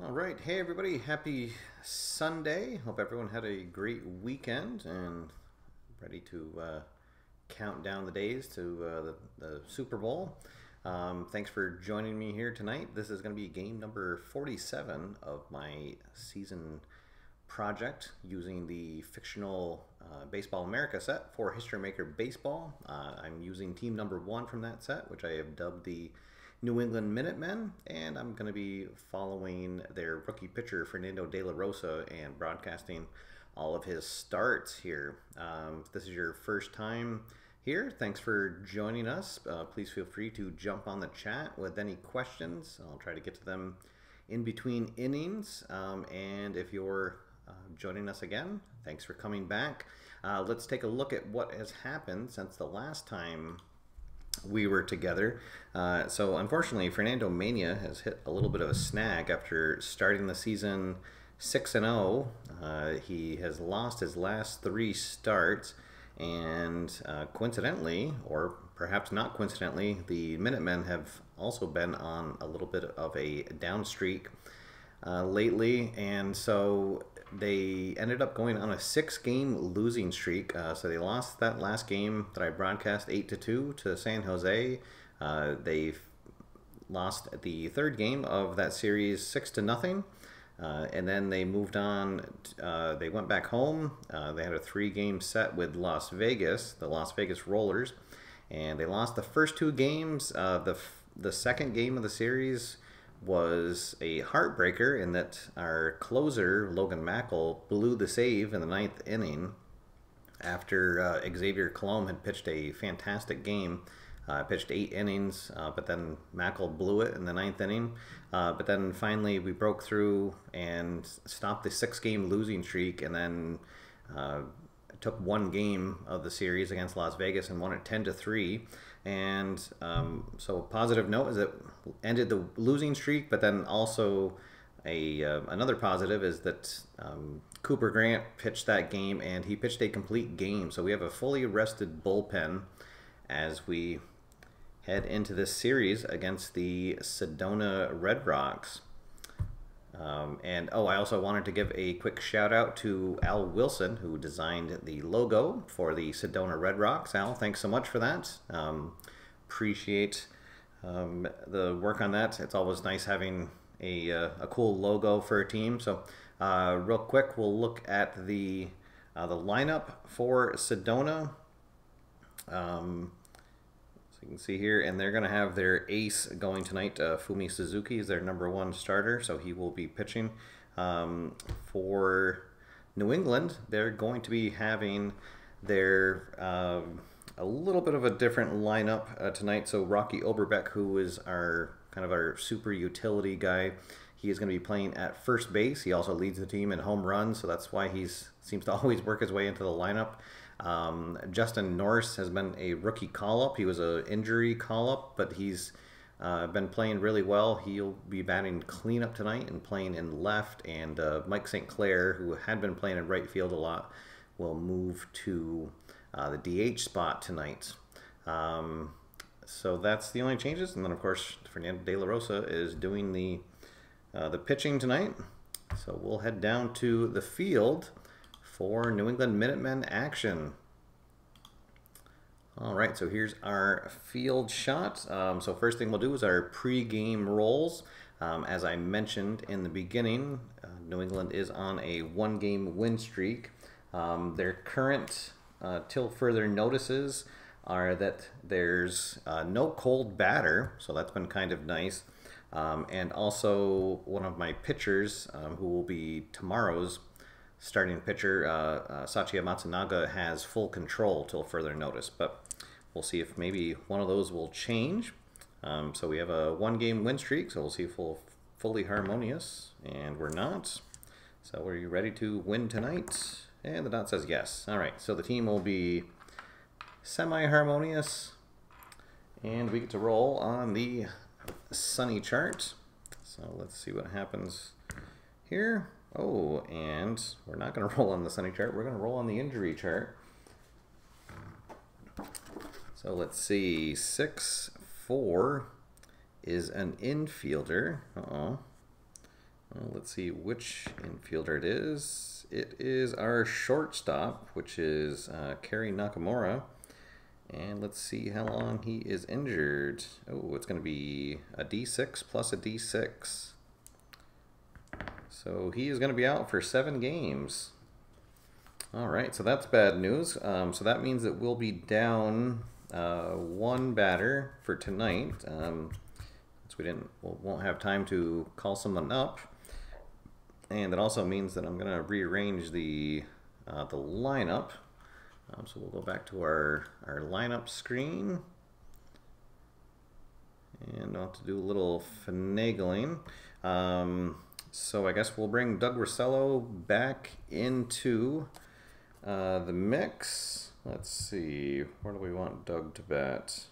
All right. Hey, everybody. Happy Sunday. Hope everyone had a great weekend and ready to count down the days to the Super Bowl. Thanks for joining me here tonight. This is going to be game number 47 of my season project using the fictional Baseball America set for History Maker Baseball. I'm using team number 1 from that set, which I have dubbed the New England Minutemen, and I'm going to be following their rookie pitcher Fernando De La Rosa and broadcasting all of his starts here. If this is your first time here, thanks for joining us. Please feel free to jump on the chat with any questions. I'll try to get to them in between innings. And if you're joining us again, thanks for coming back. Let's take a look at what has happened since the last time we were together. So unfortunately, Fernando Mania has hit a little bit of a snag after starting the season 6-0. He has lost his last 3 starts, and coincidentally, or perhaps not coincidentally, the Minutemen have also been on a little bit of a down streak lately, and so they ended up going on a 6-game losing streak. So they lost that last game that I broadcast 8-2 to San Jose. They lost the 3rd game of that series 6-0. And then they moved on. They went back home. They had a 3-game set with Las Vegas, the Las Vegas Rollers, and they lost the first 2 games. The 2nd game of the series was a heartbreaker in that our closer, Logan Mackel, blew the save in the 9th inning after Xavier Colomb had pitched a fantastic game. Pitched 8 innings, but then Mackel blew it in the 9th inning. But then finally we broke through and stopped the 6-game losing streak, and then took 1 game of the series against Las Vegas and won it 10-3. And so a positive note is it ended the losing streak, but then also another positive is that Cooper Grant pitched that game, and he pitched a complete game. So we have a fully rested bullpen as we head into this series against the Sedona Red Rocks. And I also wanted to give a quick shout out to Al Wilson, who designed the logo for the Sedona Red Rocks. Al, thanks so much for that. Appreciate the work on that. It's always nice having a cool logo for a team. So real quick, we'll look at the lineup for Sedona. So you can see here, and they're going to have their ace going tonight. Fumi Suzuki is their #1 starter, so he will be pitching. For New England, they're going to be having their a little bit of a different lineup tonight. So Rocky Oberbeck, who is our super utility guy, he is going to be playing at first base. He also leads the team in home runs, so that's why he seems to always work his way into the lineup. Justin Norris has been a rookie call-up. He was an injury call-up, but he's been playing really well. He'll be batting cleanup tonight and playing in left. And Mike St. Clair, who had been playing in right field a lot, will move to the DH spot tonight. So that's the only changes. And then, of course, Fernando De La Rosa is doing the pitching tonight. So we'll head down to the field for New England Minutemen action. All right, so here's our field shot. So first thing we'll do is our pre-game rolls. As I mentioned in the beginning, New England is on a 1-game win streak. Their current, till further notices, are that there's no cold batter, so that's been kind of nice. And also one of my pitchers, who will be tomorrow's starting pitcher, Sachia Matsunaga, has full control till further notice, but we'll see if maybe one of those will change. So we have a 1-game win streak, so we'll see if we're fully harmonious, and we're not. So are you ready to win tonight? And the dot says yes. All right, so the team will be semi-harmonious, and we get to roll on the sunny chart. So let's see what happens here. Oh, and we're not going to roll on the sunny chart. We're going to roll on the injury chart. So let's see. 6'4" is an infielder. Let's see which infielder it is. It is our shortstop, which is Kerry Nakamura. And let's see how long he is injured. Oh, it's going to be a D6 plus a D6. So he is going to be out for 7 games. All right, so that's bad news. So that means that we'll be down 1 batter for tonight. Since we won't have time to call someone up. And it also means that I'm going to rearrange the lineup. So we'll go back to our lineup screen. And I'll have to do a little finagling. So I guess we'll bring Doug Rossello back into the mix. Let's see, where do we want Doug to bat?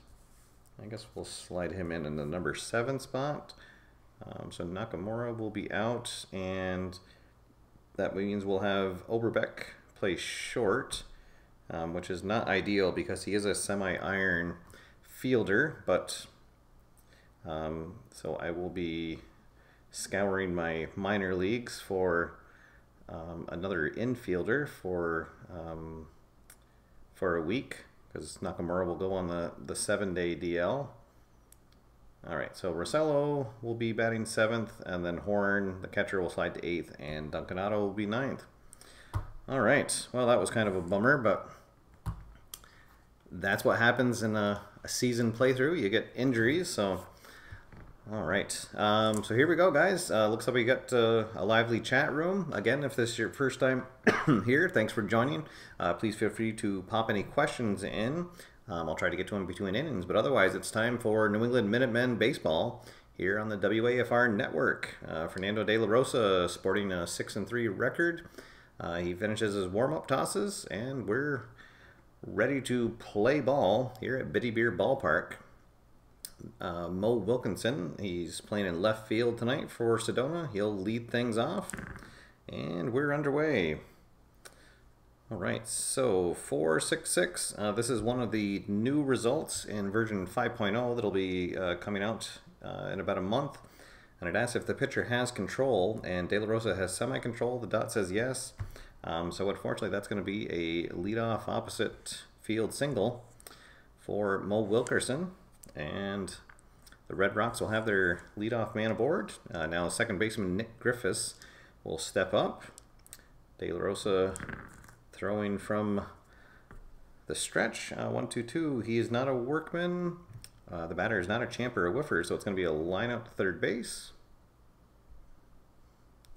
I guess we'll slide him in the number 7 spot. So Nakamura will be out, and that means we'll have Oberbeck play short, which is not ideal because he is a semi-iron fielder, but so I will be scouring my minor leagues for another infielder for a week, because Nakamura will go on the 7-day DL. All right, so Rossello will be batting 7th, and then Horn, the catcher, will slide to 8th, and Duncanado will be 9th. All right, well, that was kind of a bummer, but that's what happens in a season playthrough. You get injuries, so all right. So here we go, guys. Looks like we got a lively chat room. Again, if this is your first time here, thanks for joining. Please feel free to pop any questions in. I'll try to get to them between innings, but otherwise it's time for New England Minutemen baseball here on the WAFR network. Fernando De La Rosa sporting a 6-3 record. He finishes his warm-up tosses, and we're ready to play ball here at Biddy Beer Ballpark. Mo Wilkinson, he's playing in left field tonight for Sedona. He'll lead things off, and we're underway. All right, so 466. This is one of the new results in version 5.0 that'll be coming out in about a month. And it asks if the pitcher has control, and De La Rosa has semi-control. The dot says yes. So unfortunately, that's going to be a leadoff opposite field single for Mo Wilkerson. And the Red Rocks will have their leadoff man aboard. Now second baseman Nick Griffiths will step up. De La Rosa throwing from the stretch. 1-2-2. He is not a workman. The batter is not a champ or a whiffer, so it's going to be a line out to third base.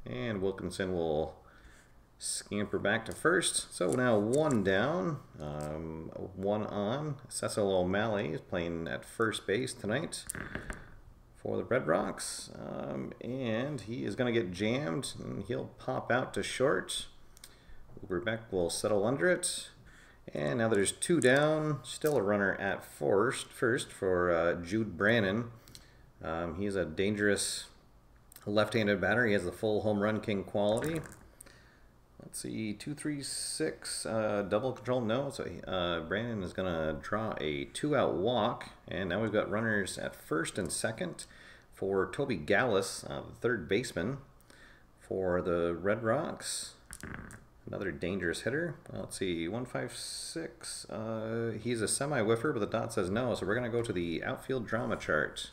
And Wilkinson will scamper back to first. So now 1 down, 1 on. Cecil O'Malley is playing at first base tonight for the Red Rocks. And he is going to get jammed, and he'll pop out to short. Uberbeck will settle under it. And now there's 2 down. Still a runner at first for Jude Brannon. He's a dangerous left-handed batter. He has the full home run king quality. Let's see, 2-3-6, double control, no. So Brandon is going to draw a 2-out walk. And now we've got runners at first and second for Toby Gallus, the third baseman for the Red Rocks. Another dangerous hitter. Let's see, 156. He's a semi-whiffer, but the dot says no. So we're going to go to the outfield drama chart.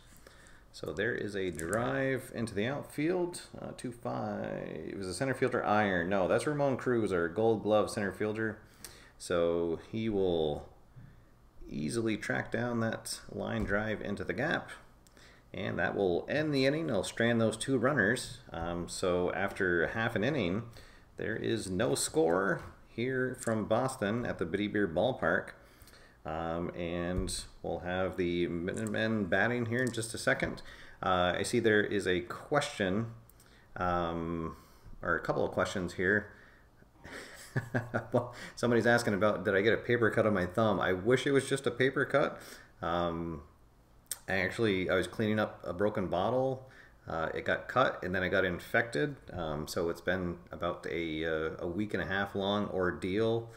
So there is a drive into the outfield. 2-5. It was a center fielder iron. No, that's Ramon Cruz, our gold glove center fielder. So he will easily track down that line drive into the gap. And that will end the inning. It'll strand those 2 runners. So after half an inning, there is no score here from Boston at the Biddy Beer Ballpark. And we'll have the Minutemen batting here in just a second. I see there is a question, or a couple of questions here. Well, somebody's asking about, did I get a paper cut on my thumb? I wish it was just a paper cut. I was cleaning up a broken bottle. It got cut, and then it got infected. So it's been about a week and a half long ordeal.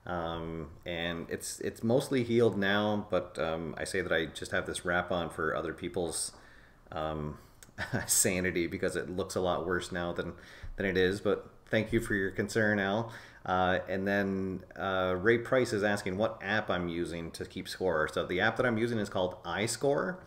And it's mostly healed now, but I say that I just have this wrap on for other people's sanity because it looks a lot worse now than it is. But thank you for your concern, Al. And then Ray Price is asking what app I'm using to keep score. So the app that I'm using is called iScore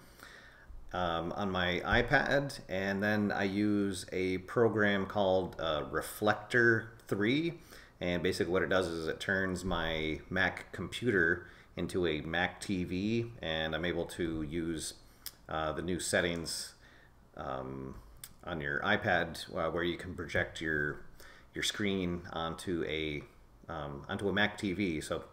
on my iPad, and then I use a program called Reflector 3, and basically what it does is it turns my Mac computer into a Mac TV, and I'm able to use the new settings on your iPad where you can project your screen onto a Mac TV. So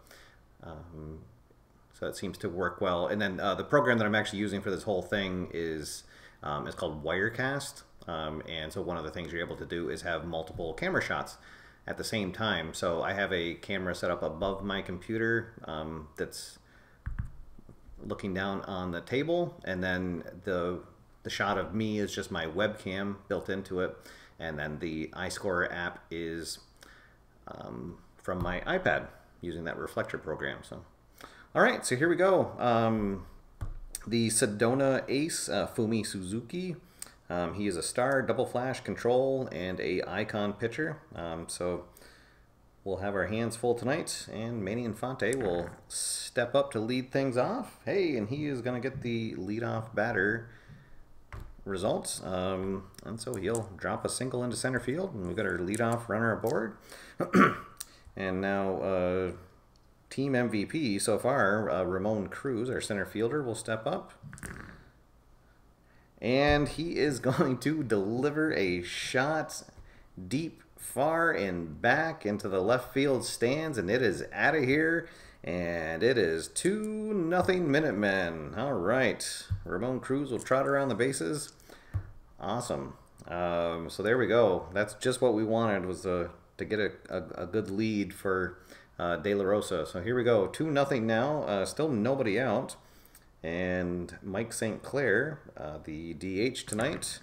it seems to work well. And then the program that I'm actually using for this whole thing is called Wirecast. And so one of the things you're able to do is have multiple camera shots at the same time. So I have a camera set up above my computer that's looking down on the table, and then the shot of me is just my webcam built into it, and then the iScore app is from my iPad using that Reflector program. So, all right, so here we go. The Sedona ace, Fumi Suzuki. He is a star, double flash, control, and a icon pitcher. So we'll have our hands full tonight, and Manny Infante will step up to lead things off. Hey, and he is going to get the leadoff batter results. And so he'll drop a single into center field, and we've got our leadoff runner aboard. And now team MVP so far, Ramon Cruz, our center fielder, will step up. And he is going to deliver a shot deep, far, and back into the left field stands, and it is out of here. And it is 2-0 Minutemen. All right, Ramon Cruz will trot around the bases. Awesome. So there we go. That's just what we wanted, was to get a good lead for De La Rosa. So here we go, 2-0 now. Still nobody out. And Mike St. Clair, the DH tonight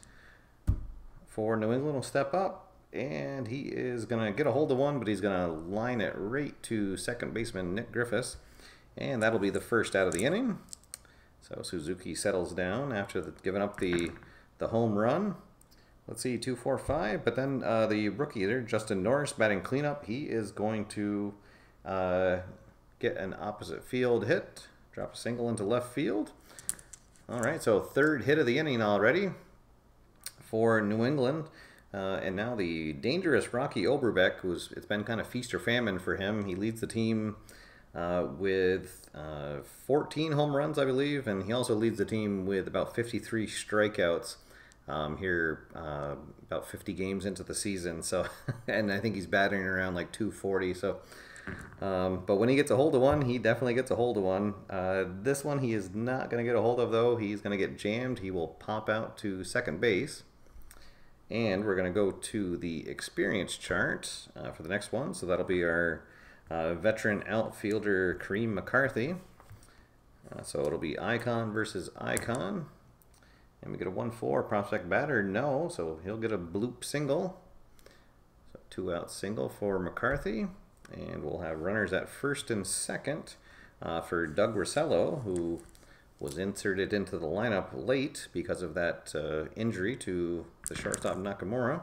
for New England, will step up. And he is going to get a hold of one, but he's going to line it right to second baseman Nick Griffiths. And that'll be the first out of the inning. So Suzuki settles down after giving up the home run. Let's see, 2-4-5. But then the rookie there, Justin Norris, batting cleanup. He is going to get an opposite field hit. Drop a single into left field. All right, so third hit of the inning already for New England. And now the dangerous Rocky Oberbeck, it's been kind of feast or famine for him. He leads the team with 14 home runs, I believe, and he also leads the team with about 53 strikeouts here, about 50 games into the season. So, and I think he's batting around like 240. So, but when he gets a hold of one, he definitely gets a hold of one. This one he is not going to get a hold of, though. He's going to get jammed. He will pop out to second base. And we're going to go to the experience chart for the next one. So that'll be our veteran outfielder, Kareem McCarthy. So it'll be icon versus icon. And we get a 1-4 prospect batter. No, so he'll get a bloop single. So 2-out single for McCarthy. And we'll have runners at first and second for Doug Rossello, who was inserted into the lineup late because of that injury to the shortstop Nakamura.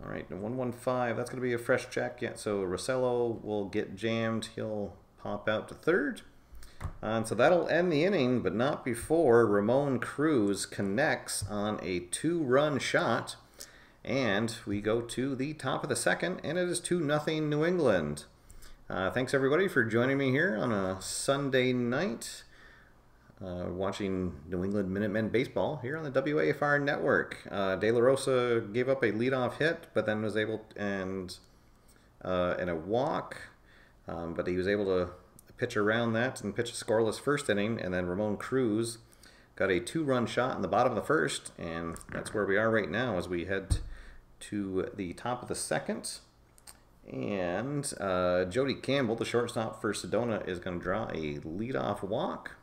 All right, 1-1-5, that's going to be a fresh check. Yeah, so Rossello will get jammed. He'll pop out to third. And so that'll end the inning, but not before Ramon Cruz connects on a 2-run shot. And we go to the top of the second, and it is 2-0 New England. Thanks, everybody, for joining me here on a Sunday night. Watching New England Minutemen baseball here on the WAFR network. De La Rosa gave up a leadoff hit, but then was able and a walk, but he was able to pitch around that and pitch a scoreless first inning. And then Ramon Cruz got a 2-run shot in the bottom of the first, and that's where we are right now as we head to the top of the second. And Jody Campbell, the shortstop for Sedona, is going to draw a leadoff walk.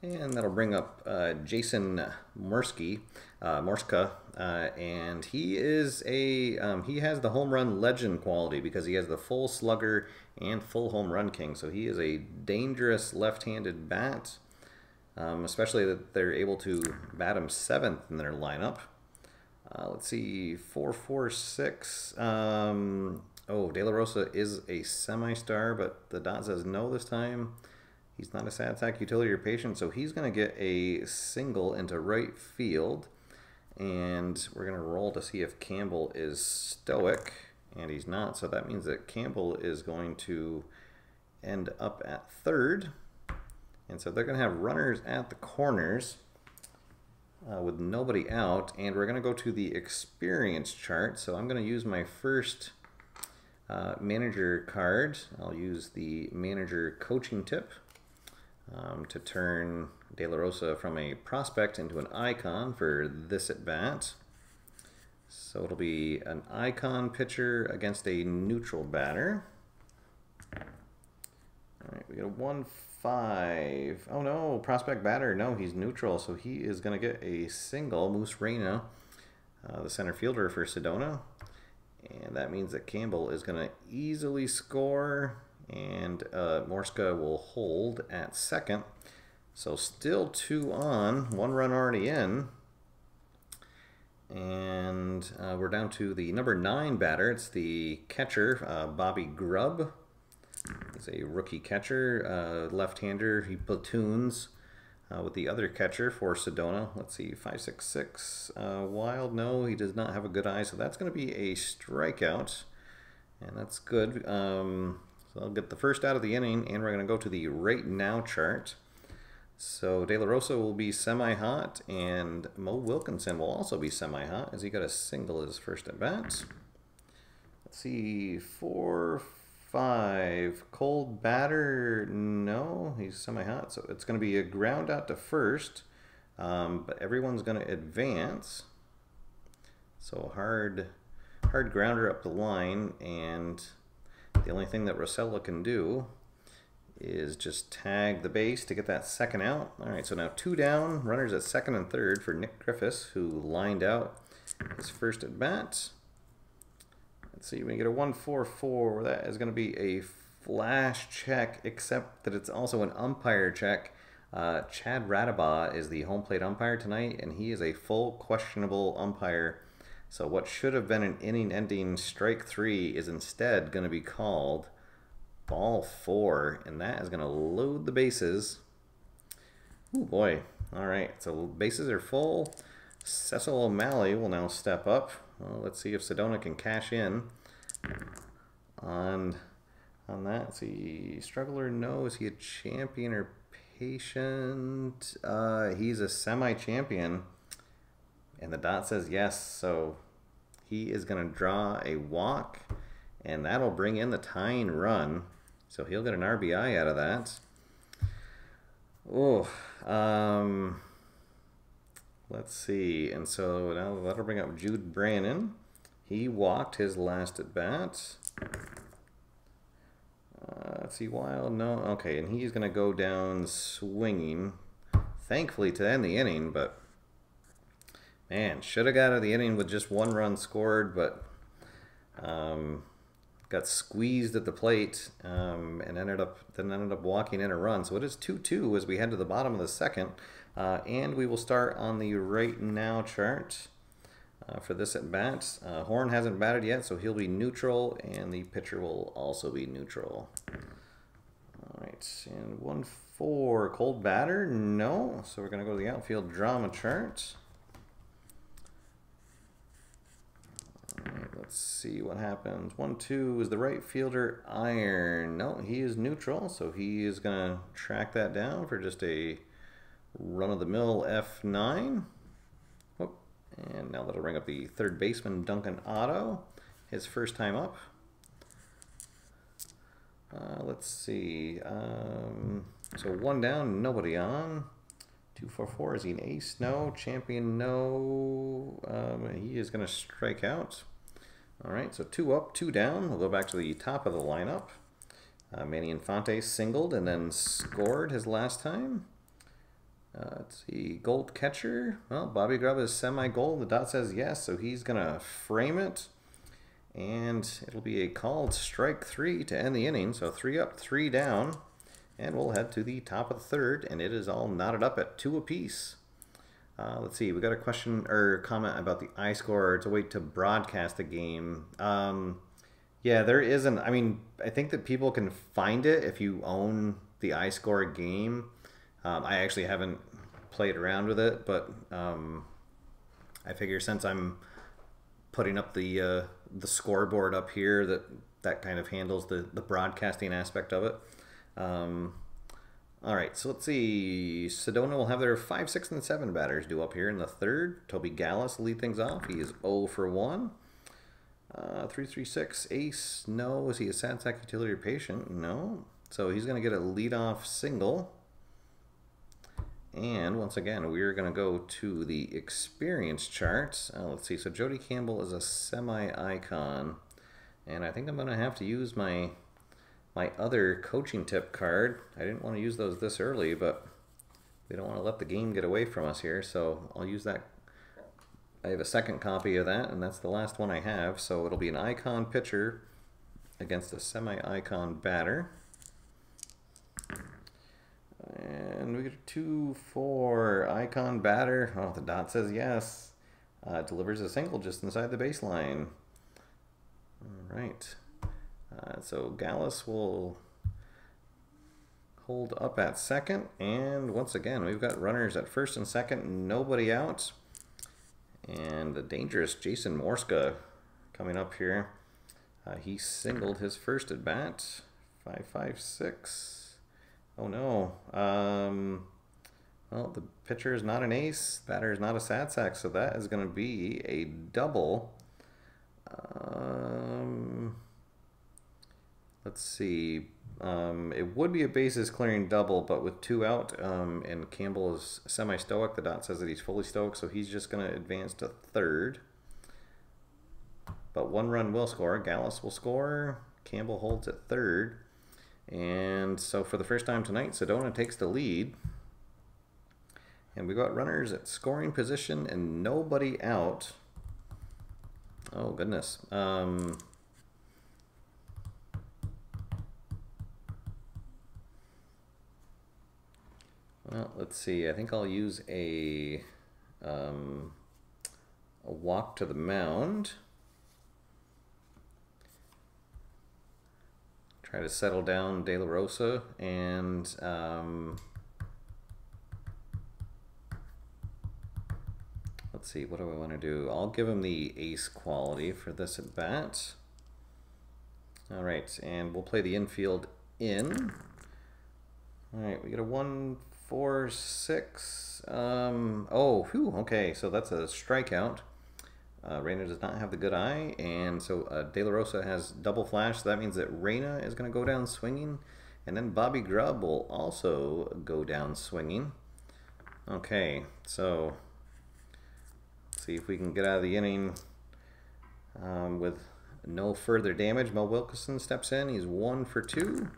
And that'll bring up Jason Morska, and he is he has the home run legend quality because he has the full slugger and full home run king. So he is a dangerous left-handed bat. especially that they're able to bat him 7th in their lineup. Let's see, 4-4-6. Oh, De La Rosa is a semi-star, but the dot says no this time. He's not a sad sack utility or patient, so he's going to get a single into right field. And we're going to roll to see if Campbell is stoic, and he's not. So that means that Campbell is going to end up at 3rd. And so they're going to have runners at the corners with nobody out. And we're going to go to the experience chart. So I'm going to use my first manager card. I'll use the manager coaching tip to turn De La Rosa from a prospect into an icon for this at bat. So it'll be an icon pitcher against a neutral batter. All right, we got a 1-5. Oh no, prospect batter. No, he's neutral, so he is going to get a single. Moose Reyna, the center fielder for Sedona. And that means that Campbell is going to easily score, and Morska will hold at 2nd. So still 2 on, 1 run already in. And we're down to the number 9 batter. It's the catcher, Bobby Grubb. He's a rookie catcher, left-hander. He platoons with the other catcher for Sedona. Let's see, 5.66. Wild, no, he does not have a good eye, so that's going to be a strikeout. And that's good. So I'll get the first out of the inning, and we're going to go to the right now chart. So De La Rosa will be semi-hot, and Mo Wilkinson will also be semi-hot as he got a single his first at bat. Let's see, 4-5. Cold batter, no, he's semi-hot, so it's going to be a ground out to first, but everyone's going to advance. So hard grounder up the line, and the only thing that Rosella can do is just tag the base to get that 2nd out. All right, so now 2 down, runners at 2nd and 3rd for Nick Griffiths, who lined out his first at bat. Let's see, we get a 1-4-4. That is going to be a flash check, except that it's also an umpire check. Chad Radabaugh is the home plate umpire tonight, and he is a full questionable umpire. So what should have been an inning-ending strike 3 is instead going to be called ball 4, and that is going to load the bases. Oh boy. All right, so bases are full. Cecil O'Malley will now step up. Well, let's see if Sedona can cash in on that. Is he struggler? No. Is he a champion or patient? He's a semi-champion, and the dot says yes, so he is going to draw a walk, and that'll bring in the tying run. So he'll get an RBI out of that. Oh, let's see. And so now that'll bring up Jude Brannon. He walked his last at bat. Let's see, Wild, no. Okay, and he's going to go down swinging, thankfully, to end the inning, but man, should have got out of the inning with just 1 run scored, but got squeezed at the plate and ended up walking in a run. So it is 2-2 as we head to the bottom of the 2nd, and we will start on the right now chart for this at bat. Horn hasn't batted yet, so he'll be neutral, and the pitcher will also be neutral. All right, and 1-4, cold batter, no. So we're going to go to the outfield drama chart. Let's see what happens. 1-2 is the right fielder iron. No, he is neutral, so he is going to track that down for just a run-of-the-mill F9. Oh, and now that'll bring up the 3rd baseman, Duncan Otto, his first time up. Let's see. So 1 down, nobody on. 2-4-4, is he an ace? No. Champion? No. He is going to strike out. All right, so 2 up, 2 down. We'll go back to the top of the lineup. Manny Infante singled and then scored his last time. Let's see, gold catcher. Well, Bobby Grubb is semi-gold. The dot says yes, so he's going to frame it. And it'll be a called strike 3 to end the inning. So 3 up, 3 down. And we'll head to the top of the third, and it is all knotted up at 2 apiece. Let's see, we got a question or comment about the iScore. It's a way to broadcast a game. Yeah, there isn't. I mean, I think that people can find it if you own the iScore game. I actually haven't played around with it, but I figure since I'm putting up the scoreboard up here, that kind of handles the broadcasting aspect of it. All right, so let's see. Sedona will have their 5, 6, and 7 batters due up here in the third. Toby Gallus will lead things off. He is 0 for 1. 3-3-6 ace. No. Is he a sad sack utility or patient? No. So he's going to get a leadoff single. And once again, we're going to go to the experience charts. Let's see. So Jody Campbell is a semi-icon. And I think I'm going to have to use my other coaching tip card. I didn't want to use those this early, but we don't want to let the game get away from us here. So I'll use that. I have a second copy of that, and that's the last one I have. So it'll be an icon pitcher against a semi-icon batter. And we get a 2-4 icon batter. Oh, the dot says yes. Delivers a single just inside the baseline. All right. So Gallus will hold up at second. And once again, we've got runners at first and second. Nobody out. And the dangerous Jason Morska coming up here. He singled his first at bat. 5-5-6. Oh no. Well, the pitcher is not an ace. Batter is not a sad sack. So that is going to be a double. Let's see. It would be a bases clearing double, but with 2 out, and Campbell is semi-stoic. The dot says that he's fully stoic, so he's just going to advance to third. But 1 run will score. Gallus will score. Campbell holds at third. And so for the first time tonight, Sedona takes the lead. And we got runners at scoring position and nobody out. Oh, goodness. Well, let's see. I think I'll use a walk to the mound. Try to settle down De La Rosa, and let's see, what do I want to do? I'll give him the ace quality for this at bat. All right, and we'll play the infield in. All right, we get a 1-4-6. Oh, whew, okay, so that's a strikeout. Reyna does not have the good eye, and so De La Rosa has double flash, so that means that Reyna is going to go down swinging, and then Bobby Grubb will also go down swinging. Okay, so let's see if we can get out of the inning with no further damage. Mel Wilkinson steps in. He's 1 for 2.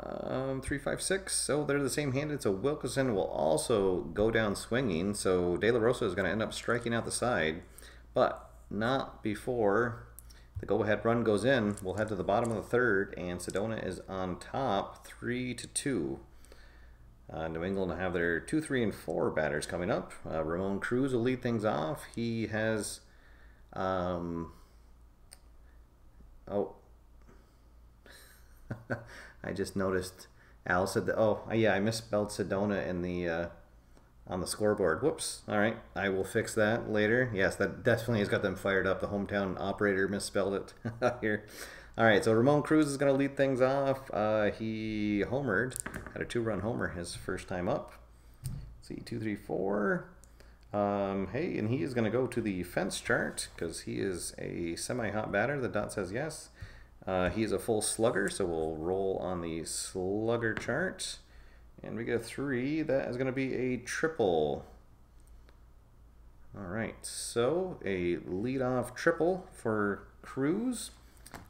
3-5-6. So they're the same handed. So Wilkinson will also go down swinging. So De La Rosa is going to end up striking out the side, but not before the go-ahead run goes in. We'll head to the bottom of the third, and Sedona is on top, 3-2. New England will have their 2, 3, and 4 batters coming up. Ramon Cruz will lead things off. He has I just noticed Al said that. Oh, yeah, I misspelled Sedona in the on the scoreboard. Whoops. All right, I will fix that later. Yes, that definitely has got them fired up. The hometown operator misspelled it here. All right, so Ramon Cruz is going to lead things off. He homered, had a 2-run homer his first time up. Let's see, 2, 3, 4. Hey, and he is going to go to the fence chart because he is a semi-hot batter. The dot says yes. He is a full slugger, so we'll roll on the slugger chart. And we get a 3. That is going to be a triple. All right, so a leadoff triple for Cruz.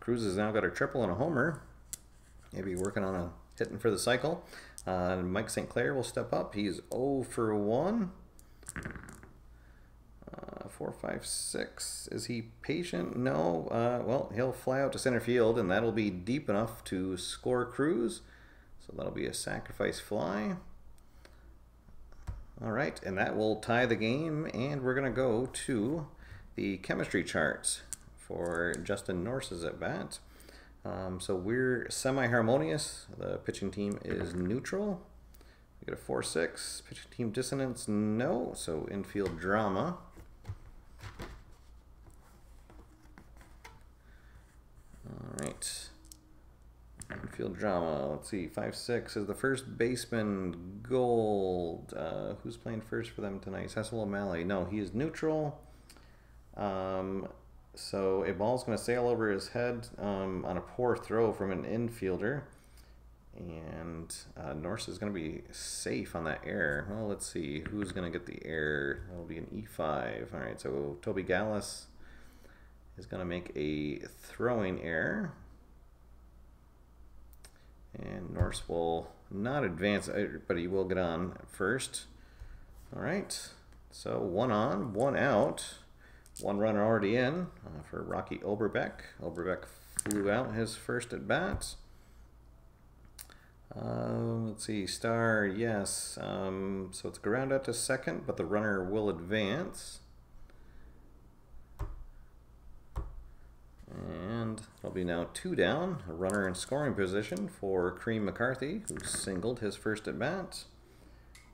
Cruz has now got a triple and a homer. Maybe working on a hitting for the cycle. Mike St. Clair will step up. He's 0 for 1. 4, 5, 6. Is he patient? No. Well, he'll fly out to center field, and that'll be deep enough to score Cruz. So that'll be a sacrifice fly. All right, and that will tie the game, and we're going to go to the chemistry charts for Justin Norse's at bat. So we're semi-harmonious. The pitching team is neutral. We get a 4-6. Pitching team dissonance, no. So infield drama. All right. Infield drama. Let's see. 5-6 is the first baseman. Gold. Who's playing first for them tonight? Cecil O'Malley. No, he is neutral. So a ball's going to sail over his head on a poor throw from an infielder. And Norse is going to be safe on that error. Well, let's see. Who's going to get the error? That'll be an E5. All right, so Toby Gallus is going to make a throwing error. And Norse will not advance, but he will get on first. All right, so 1 on, 1 out. 1 runner already in for Rocky Oberbeck. Oberbeck flew out his first at bat. Let's see, Star, yes. So it's ground out to second, but the runner will advance. And it'll be now 2 down, a runner in scoring position for Cream McCarthy, who singled his first at bat.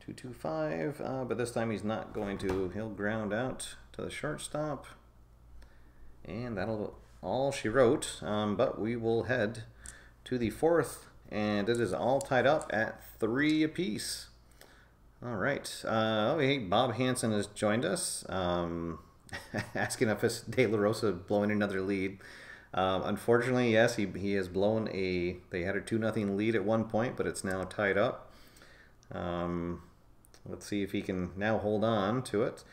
2-2-5, but this time he's not going to. He'll ground out to the shortstop. And that'll all she wrote, but we will head to the 4th, and it is all tied up at 3 apiece. All right. Oh, hey, Bob Hansen has joined us. Asking if it's De La Rosa blowing another lead. Unfortunately, yes, he has blown a. They had a 2-0 lead at one point, but it's now tied up. Let's see if he can now hold on to it,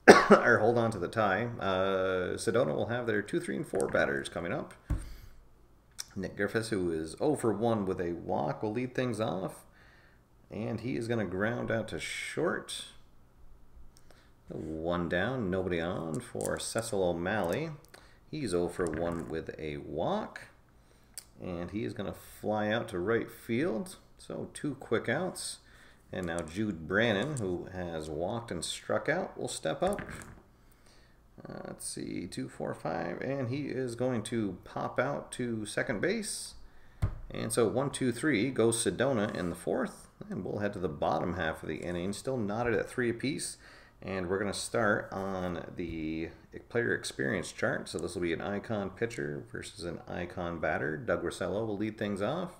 or hold on to the tie. Sedona will have their 2, 3, and 4 batters coming up. Nick Griffiths, who is 0 for 1 with a walk, will lead things off, and he is going to ground out to short. 1 down, nobody on for Cecil O'Malley. He's 0 for 1 with a walk. And he is going to fly out to right field. So 2 quick outs. And now Jude Brannon, who has walked and struck out, will step up. Let's see, 2, 4, 5. And he is going to pop out to second base. And so 1, 2, 3 goes Sedona in the 4th. And we'll head to the bottom half of the inning. Still knotted at 3 apiece. And we're going to start on the player experience chart. So this will be an icon pitcher versus an icon batter. Doug Rossello will lead things off.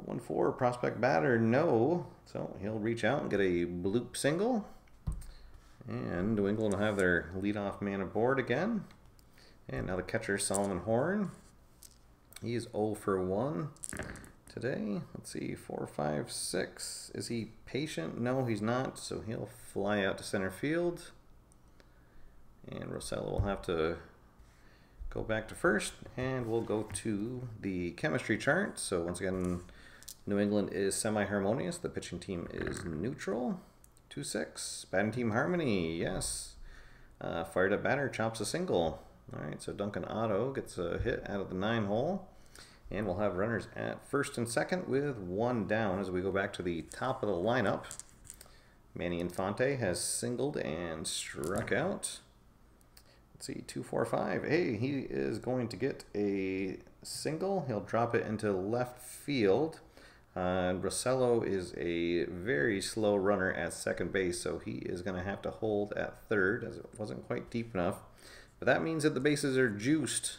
1-4 prospect batter, no. So he'll reach out and get a bloop single. And New England will have their leadoff man aboard again. And now the catcher, Solomon Horn. He's 0 for 1 today. Let's see, 4, 5, 6. Is he patient? No, he's not. So he'll fly out to center field. And Rossello will have to go back to first. And we'll go to the chemistry chart. So once again, New England is semi-harmonious. The pitching team is neutral. 2-6. Batting team harmony, yes. Fired up batter chops a single. All right, so Duncan Otto gets a hit out of the 9-hole. And we'll have runners at first and second with 1 down as we go back to the top of the lineup. Manny Infante has singled and struck out. Let's see, 2, 4, 5. Hey, he is going to get a single. He'll drop it into left field. Rossello is a very slow runner at second base, so he is going to have to hold at third as it wasn't quite deep enough. But that means that the bases are juiced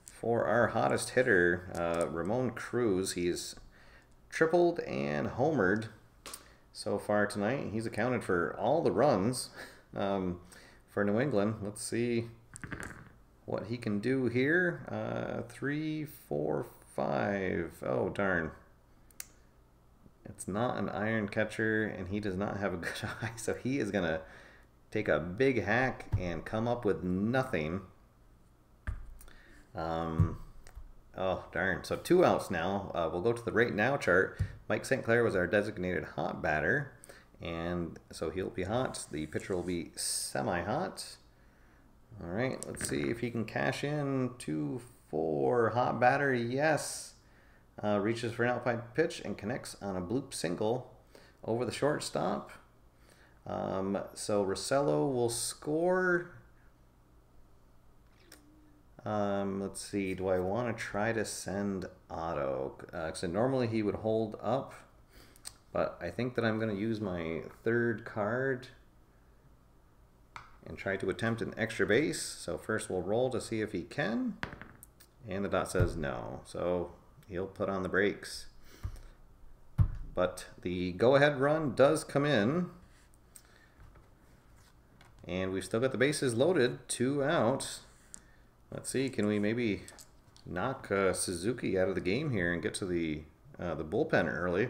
for our hottest hitter, Ramon Cruz. He's tripled and homered so far tonight. He's accounted for all the runs for New England. Let's see what he can do here. 3, 4, 5. Oh, darn. It's not an iron catcher, and he does not have a good eye, so he is going to take a big hack and come up with nothing. Oh, darn. So 2 outs now. We'll go to the right now chart. Mike St. Clair was our designated hot batter, and so he'll be hot. The pitcher will be semi-hot. All right, let's see if he can cash in. 2, 4, hot batter, yes. reaches for an outside pitch and connects on a bloop single over the shortstop. So Rosello will score. Let's see, do I want to try to send Otto? So normally he would hold up, but I think that I'm going to use my third card and try to attempt an extra base. So first we'll roll to see if he can, and the dot says no, so he'll put on the brakes. But the go-ahead run does come in, and we've still got the bases loaded, 2 out. Let's see, can we maybe knock Suzuki out of the game here and get to the bullpen early?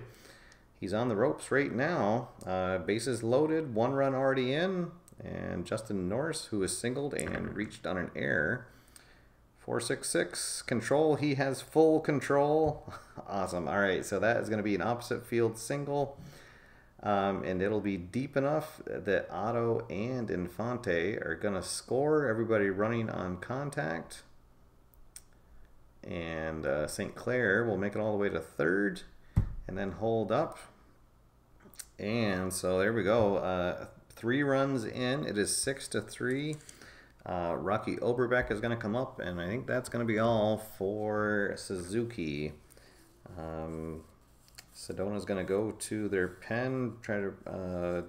He's on the ropes right now. Bases loaded, 1 run already in, and Justin Norris, who is singled and reached on an error. 4-6-6, control, he has full control. Awesome, all right, so that is gonna be an opposite field single. And it'll be deep enough that Otto and Infante are going to score. Everybody running on contact. And St. Clair will make it all the way to third and then hold up. And so there we go. 3 runs in. It is 6-3. Rocky Oberbeck is going to come up, and I think that's going to be all for Suzuki. Sedona's going to go to their pen, try to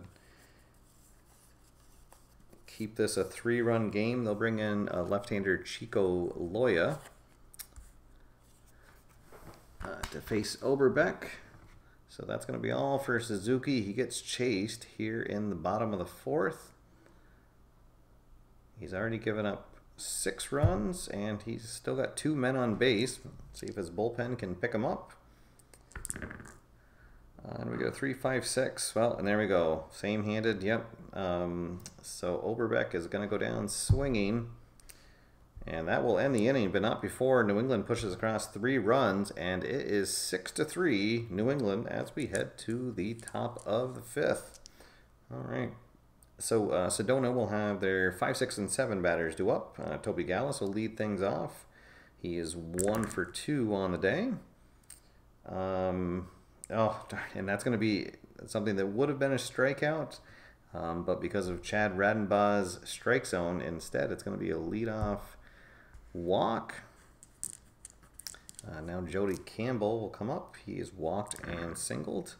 keep this a 3-run game. They'll bring in left-hander Chico Loya to face Oberbeck. So that's going to be all for Suzuki. He gets chased here in the bottom of the 4th. He's already given up 6 runs, and he's still got 2 men on base. Let's see if his bullpen can pick him up. And we go 3-5-6. Well, and there we go. Same-handed, yep. So Oberbeck is going to go down swinging. And that will end the inning, but not before New England pushes across 3 runs. And it is 6-3 New England as we head to the top of the 5th. All right. So Sedona will have their 5, 6, and 7 batters due up. Toby Gallus will lead things off. He is 1 for 2 on the day. Oh, and that's going to be something that would have been a strikeout, but because of Chad Radenbaugh's strike zone, instead it's going to be a leadoff walk. Now Jody Campbell will come up. He is walked and singled.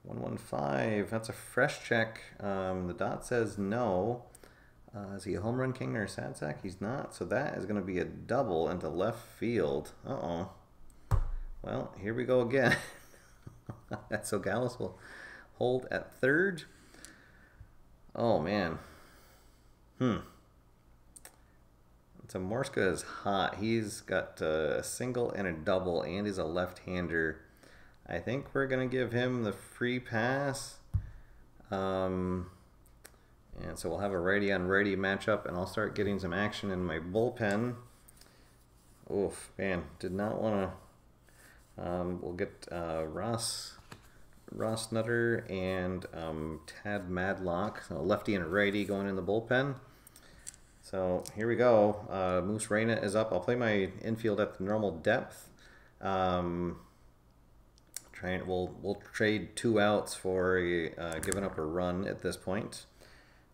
115. That's a fresh check. The dot says no. Is he a home run king or a sad sack? He's not. So that is going to be a double into left field. Uh-oh. Well, here we go again. So Gallus will hold at third. Oh, man. So Morska is hot. He's got a single and a double, and he's a left-hander. I think we're going to give him the free pass. And so we'll have a righty-on-righty matchup, and I'll start getting some action in my bullpen. Oof, man, did not want to... we'll get Ross Nutter and Tad Madlock, so lefty and righty going in the bullpen. So here we go. Moose Reyna is up. I'll play my infield at the normal depth. We'll trade 2 outs for giving up a run at this point.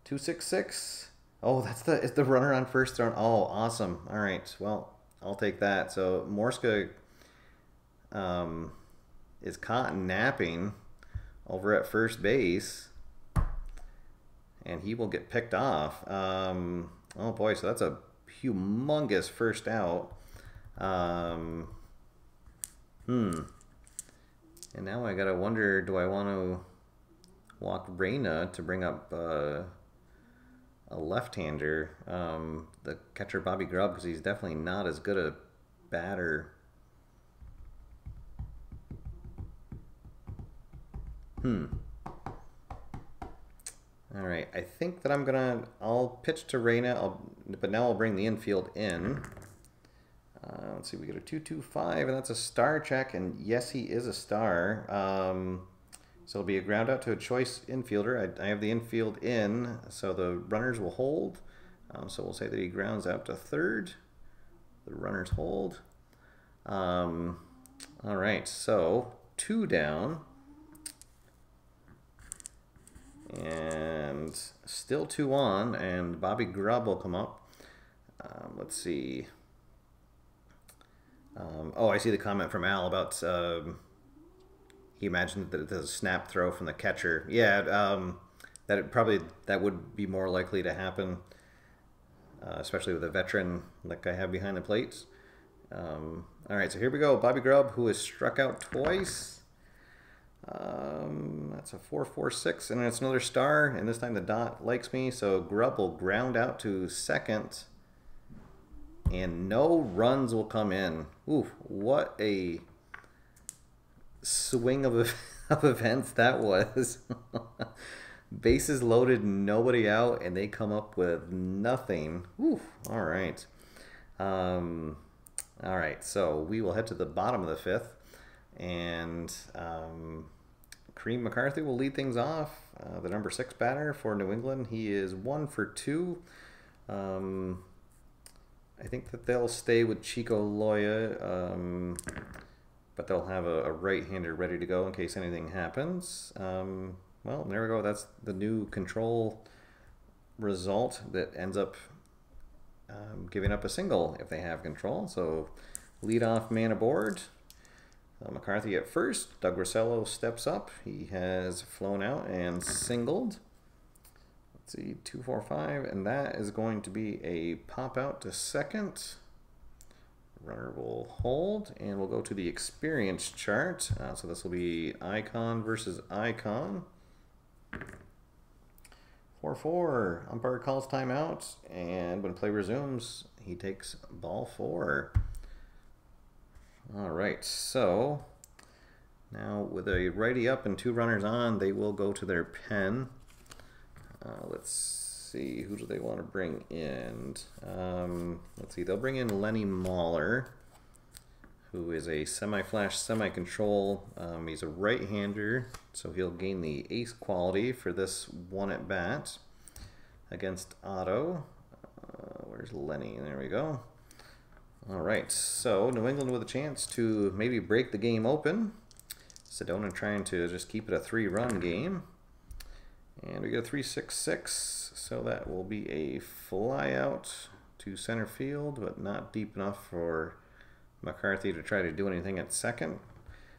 2-6-6. Oh, that's the runner on first thrown. Oh, awesome. All right. Well, I'll take that. So Morska is caught napping over at first base, and he will get picked off. Oh boy, so that's a humongous first out. And now I gotta wonder, do I want to walk Reyna to bring up a left-hander, the catcher Bobby Grubb, because he's definitely not as good a batter. All right, I think that I'll pitch to Reyna, but now I'll bring the infield in. Let's see, we get a 2-2-5, and that's a star check, and yes, he is a star. So it'll be a ground out to a choice infielder. I have the infield in, so the runners will hold. So we'll say that he grounds out to third. The runners hold. All right, so 2 down. And still 2 on, and Bobby Grubb will come up. Let's see. Oh, I see the comment from Al about he imagined that it's a snap throw from the catcher. Yeah, that would be more likely to happen, especially with a veteran like I have behind the plate. All right, so here we go. Bobby Grubb, who has struck out twice. That's a 4-4-6, and it's another star, and this time the dot likes me, so Grubb will ground out to second, and no runs will come in. Ooh, what a swing of events that was. Bases loaded, nobody out, and they come up with nothing. Ooh, all right. All right, so we will head to the bottom of the 5th, and Kareem McCarthy will lead things off. The number 6 batter for New England. He is 1 for 2. I think that they'll stay with Chico Loya, but they'll have a right-hander ready to go in case anything happens. Well, there we go. That's the new control result that ends up giving up a single if they have control. So leadoff man aboard. McCarthy at first. Doug Rossello steps up. He has flown out and singled. Let's see, 2-4-5, and that is going to be a pop out to second. Runner will hold, and we'll go to the experience chart. So this will be Icon versus Icon. 4-4. Umpire calls timeout, and when play resumes, he takes ball 4. All right, so now with a righty up and 2 runners on, they will go to their pen. Let's see, who do they want to bring in? Let's see, they'll bring in Lenny Mahler, who is a semi-flash, semi-control. He's a right-hander, so he'll gain the ace quality for this one at bat against Otto. Where's Lenny? There we go. All right, so New England with a chance to maybe break the game open. Sedona trying to just keep it a 3-run game. And we get a 3-6-6, so that will be a fly out to center field, but not deep enough for McCarthy to try to do anything at second.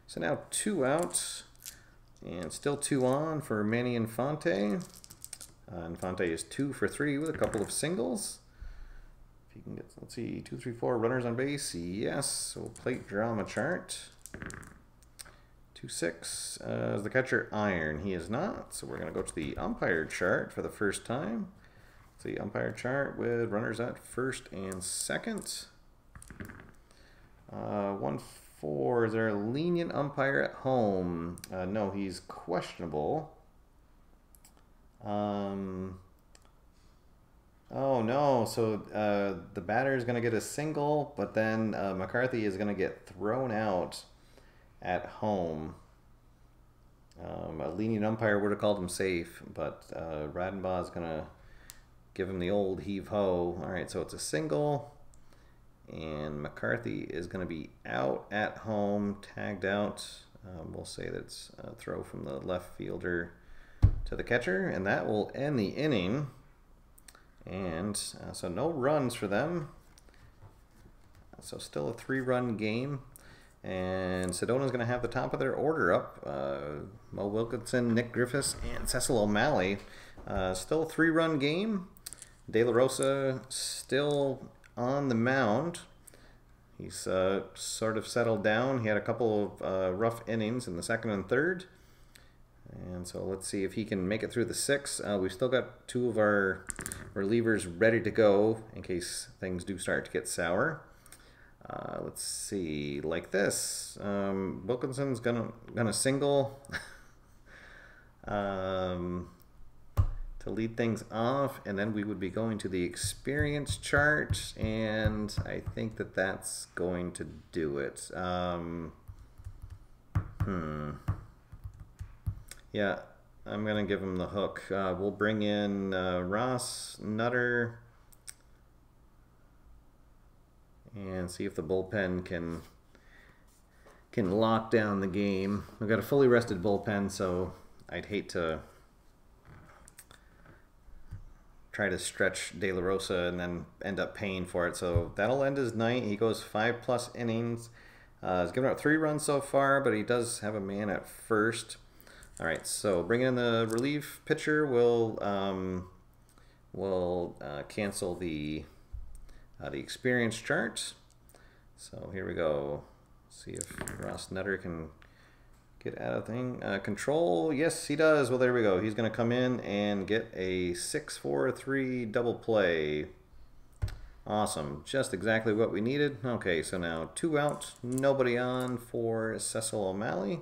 So now 2 outs, and still 2 on for Manny Infante. Infante is 2 for 3 with a couple of singles. If you can get, let's see, 2, 3, 4 runners on base. Yes, so plate drama chart. 2-6. Is the catcher iron? He is not. So we're going to go to the umpire chart for the first time. It's the umpire chart with runners at first and second. 1-4. Is there a lenient umpire at home? No, he's questionable. Oh no, so the batter is going to get a single, but then McCarthy is going to get thrown out at home. A lenient umpire would have called him safe, but Radenbaugh is going to give him the old heave-ho. All right, so it's a single, and McCarthy is going to be out at home, tagged out. We'll say that's a throw from the left fielder to the catcher, and that will end the inning. And so no runs for them. So still a 3-run game. And Sedona's going to have the top of their order up. Mo Wilkinson, Nick Griffiths, and Cecil O'Malley. Still a 3-run game. De La Rosa still on the mound. He's sort of settled down. He had a couple of rough innings in the 2nd and 3rd. And so let's see if he can make it through the 6th. We've still got 2 of our relievers ready to go in case things do start to get sour. Let's see, like this. Wilkinson's gonna single to lead things off, and then we would be going to the experience chart, and I think that that's going to do it. Yeah, I'm gonna give him the hook. We'll bring in Ross, Nutter, and see if the bullpen can can lock down the game. We've got a fully rested bullpen, so I'd hate to try to stretch De La Rosa and then end up paying for it. So that'll end his night. He goes 5+ innings. He's given up 3 runs so far, but he does have a man at first. All right, so bringing in the relief pitcher, we'll cancel the experience chart. So here we go. See if Ross Nutter can get out of thing. Control, yes, he does. Well, there we go. He's going to come in and get a 6-4-3 double play. Awesome. Just exactly what we needed. Okay, so now 2 out, nobody on for Cecil O'Malley.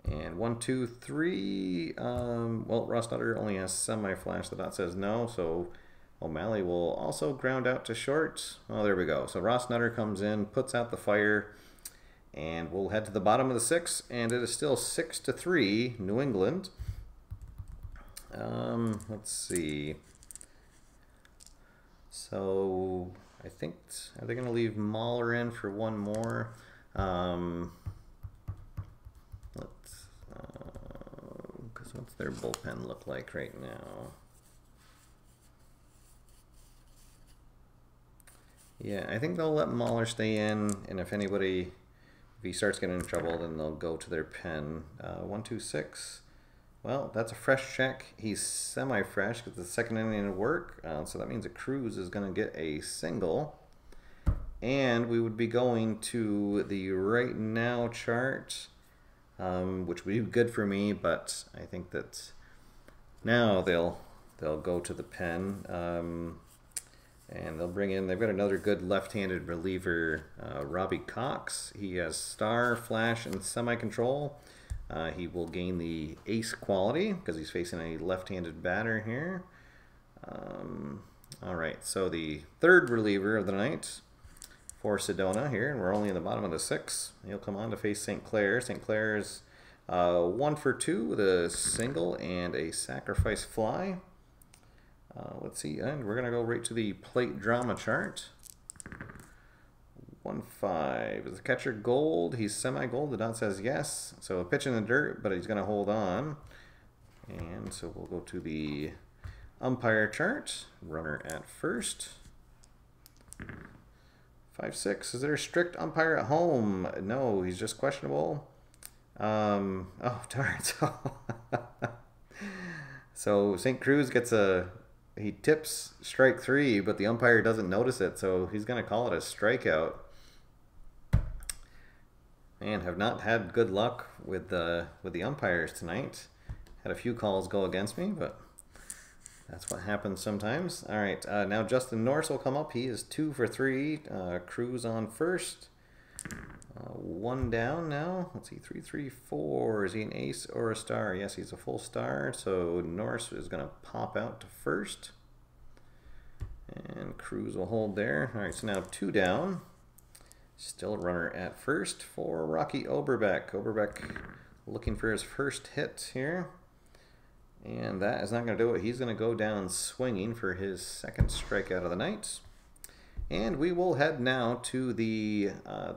And 1, 2, 3. Well, Ross Nutter only has semi-flash. The dot says no, so O'Malley will also ground out to short. Oh, there we go. So Ross Nutter comes in, puts out the fire, and we'll head to the bottom of the 6th, and it is still 6-3, New England. Let's see. So I think, are they going to leave Mahler in for one more? Because what's their bullpen look like right now? Yeah, I think they'll let Mahler stay in, and if he starts getting in trouble, then they'll go to their pen. 1, 2, 6. Well, that's a fresh check. He's semi-fresh because the second inning of work, so that means a Cruz is going to get a single. And we would be going to the right now chart, which would be good for me, but I think that now they'll go to the pen. And they'll bring in, they've got another good left-handed reliever, Robbie Cox. He has star, flash, and semi-control. He will gain the ace quality because he's facing a left-handed batter here. All right, so the third reliever of the night for Sedona here, and we're only in the bottom of the 6th. He'll come on to face St. Clair. St. Clair's 1 for 2 with a single and a sacrifice fly. Let's see, and we're going to go right to the plate drama chart. 1-5. Is the catcher gold? He's semi-gold. The dot says yes. So a pitch in the dirt, but he's going to hold on. And so we'll go to the umpire chart. Runner at first. 5-6. Is there a strict umpire at home? No, he's just questionable. Oh, darn. So St. Cruz gets he tips strike 3, but the umpire doesn't notice it, so he's going to call it a strikeout. Man, have not had good luck with the umpires tonight. Had a few calls go against me, but that's what happens sometimes. All right, now Justin Norris will come up. He is 2 for 3. Cruz on first. 1 down now. Let's see, 3, 3, 4. Is he an ace or a star? Yes, he's a full star. So Norris is going to pop out to first. And Cruz will hold there. All right, so now 2 down. Still a runner at first for Rocky Oberbeck. Oberbeck looking for his first hit here. And that is not going to do it. He's going to go down swinging for his 2nd strikeout of the night. And we will head now to the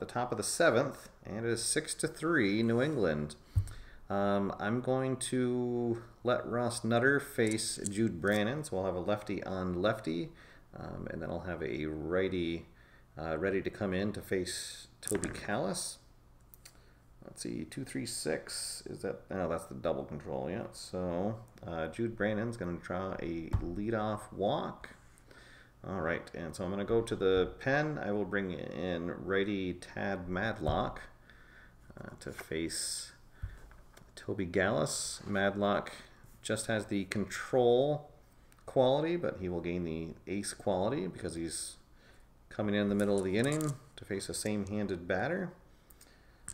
top of the 7th, and it is 6-3 New England. I'm going to let Ross Nutter face Jude Brannon, so we'll have a lefty on lefty, and then I'll have a righty ready to come in to face Toby Callis. Let's see, 2, 3, 6. Is that? Oh, that's the double control. Yeah. So Jude Brannon's going to draw a leadoff walk. All right, and so I'm going to go to the pen. I will bring in righty Tad Madlock to face Toby Gallus. Madlock just has the control quality, but he will gain the ace quality because he's coming in the middle of the inning to face a same-handed batter.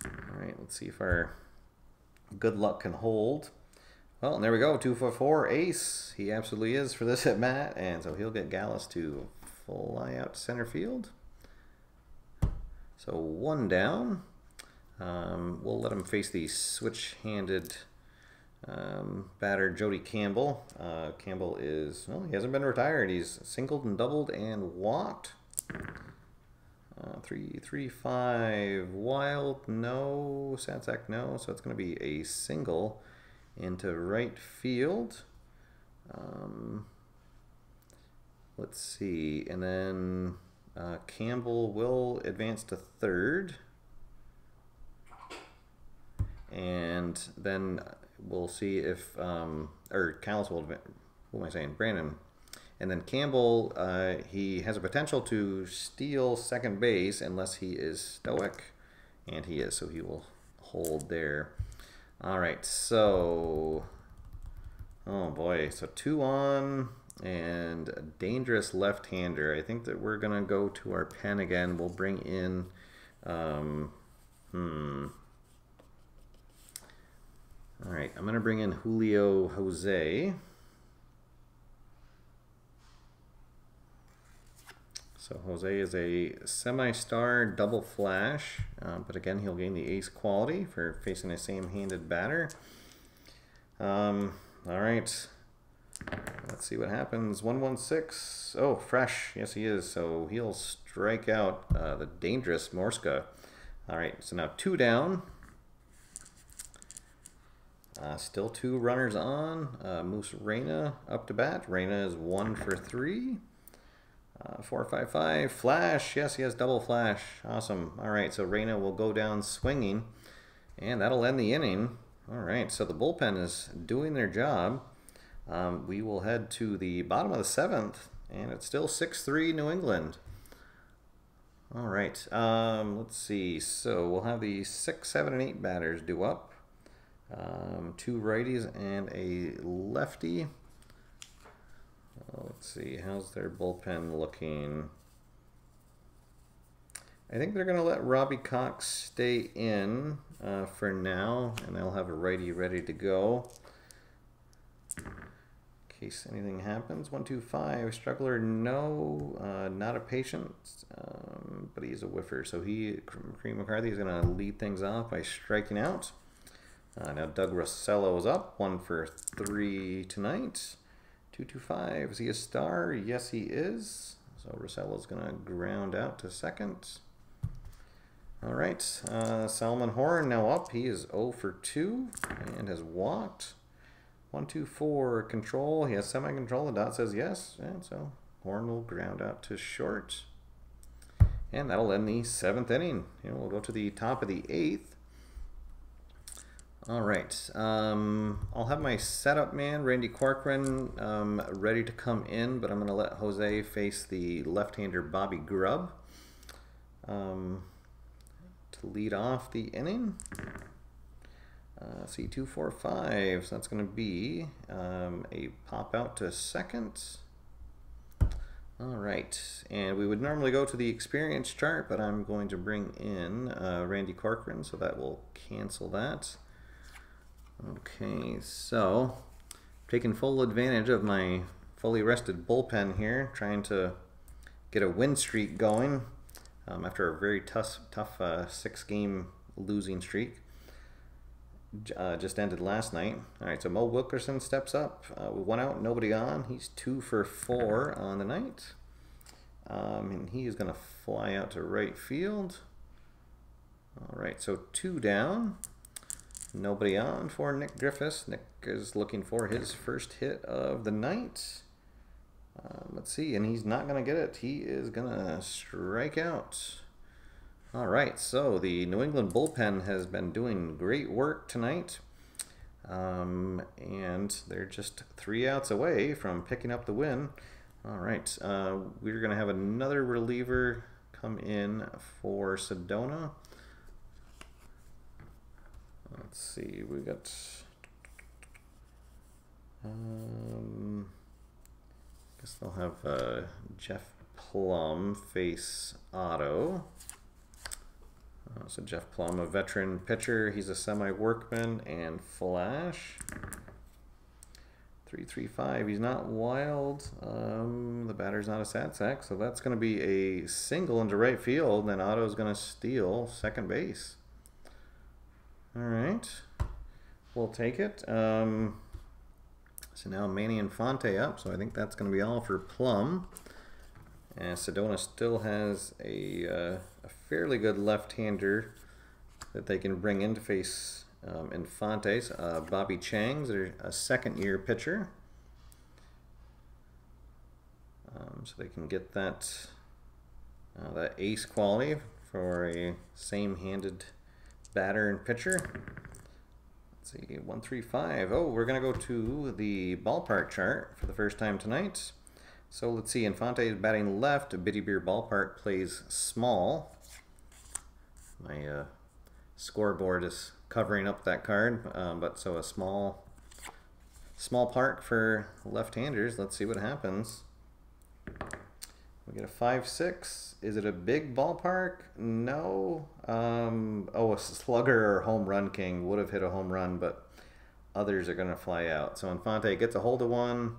All right, let's see if our good luck can hold. Well, and there we go, 2 for 4, ace. He absolutely is for this at bat, and so he'll get Gallus to fly out to center field. So 1 down. We'll let him face the switch-handed batter, Jody Campbell. Campbell is, well, he hasn't been retired. He's singled and doubled and walked. 3-3-5 wild, no. Sad sack, no. So it's going to be a single into right field. Let's see, and then Campbell will advance to third, and then we'll see if or Callis will advance. What am I saying, Brandon? And then Campbell, he has a potential to steal second base unless he is stoic, and he is, so he will hold there. All right, so, oh boy, so 2 on and a dangerous left-hander. I think that we're gonna go to our pen again. We'll bring in, all right, I'm gonna bring in Julio Jose. So Jose is a semi-star double flash, but again, he'll gain the ace quality for facing a same-handed batter. All right, let's see what happens. 1-1-6. Oh, fresh. Yes, he is. So he'll strike out the dangerous Morska. All right, so now 2 down. Still 2 runners on. Moose Reyna up to bat. Reyna is 1 for 3. 4-5-5 flash. Yes, he has double flash. Awesome. All right, so Reyna will go down swinging, and that'll end the inning. All right, so the bullpen is doing their job. We will head to the bottom of the 7th, and it's still 6-3 New England. All right, let's see. So we'll have the 6, 7, and 8 batters due up. 2 righties and a lefty. Let's see, how's their bullpen looking? I think they're going to let Robbie Cox stay in for now, and they'll have a righty ready to go in case anything happens. 1-2-5, struggler, no, not a patient, but he's a whiffer. So Kareem McCarthy is going to lead things off by striking out. Now Doug Rossello is up, 1 for 3 tonight. 2-2-5. Is he a star? Yes, he is. So Rossello's going to ground out to second. All right. Salmon Horn now up. He is 0 for 2 and has walked. 1-2-4. Control. He has semi-control. The dot says yes. And so Horn will ground out to short. And that'll end the 7th inning. We'll go to the top of the 8th. All right, I'll have my setup man, Randy Corcoran, ready to come in, but I'm going to let Jose face the left-hander Bobby Grubb to lead off the inning. See, 2-4-5, so that's going to be a pop out to second. All right, and we would normally go to the experience chart, but I'm going to bring in Randy Corcoran, so that will cancel that. Okay, so taking full advantage of my fully rested bullpen here, trying to get a win streak going after a very tough 6-game losing streak. Just ended last night. All right, so Mo Wilkerson steps up. 1 out, nobody on. He's 2 for 4 on the night. And he is going to fly out to right field. All right, so 2 down. Nobody on for Nick Griffiths. Nick is looking for his first hit of the night. Let's see, and he's not going to get it. He is going to strike out. All right, so the New England bullpen has been doing great work tonight. And they're just 3 outs away from picking up the win. All right, we're going to have another reliever come in for Sedona. Let's see, we got guess they'll have Jeff Plum face Otto. So Jeff Plum, a veteran pitcher, he's a semi-workman and flash. 3-3-5, he's not wild. The batter's not a sad sack, so that's going to be a single into right field, and then Otto's going to steal second base. All right, we'll take it. So now Manny Infante up, so I think that's going to be all for Plum. And Sedona still has a fairly good left-hander that they can bring in to face Infantes. Bobby Chang's a second-year pitcher. So they can get that ace quality for a same-handed batter and pitcher. Let's see, 135. Oh, we're going to go to the ballpark chart for the first time tonight. So let's see, Infante is batting left. Biddy Beer Ballpark plays small. My scoreboard is covering up that card, but so a small park for left-handers. Let's see what happens. We get a 5-6. Is it a big ballpark? No. Oh, a slugger or home run king would have hit a home run, but others are going to fly out. So Infante gets a hold of one.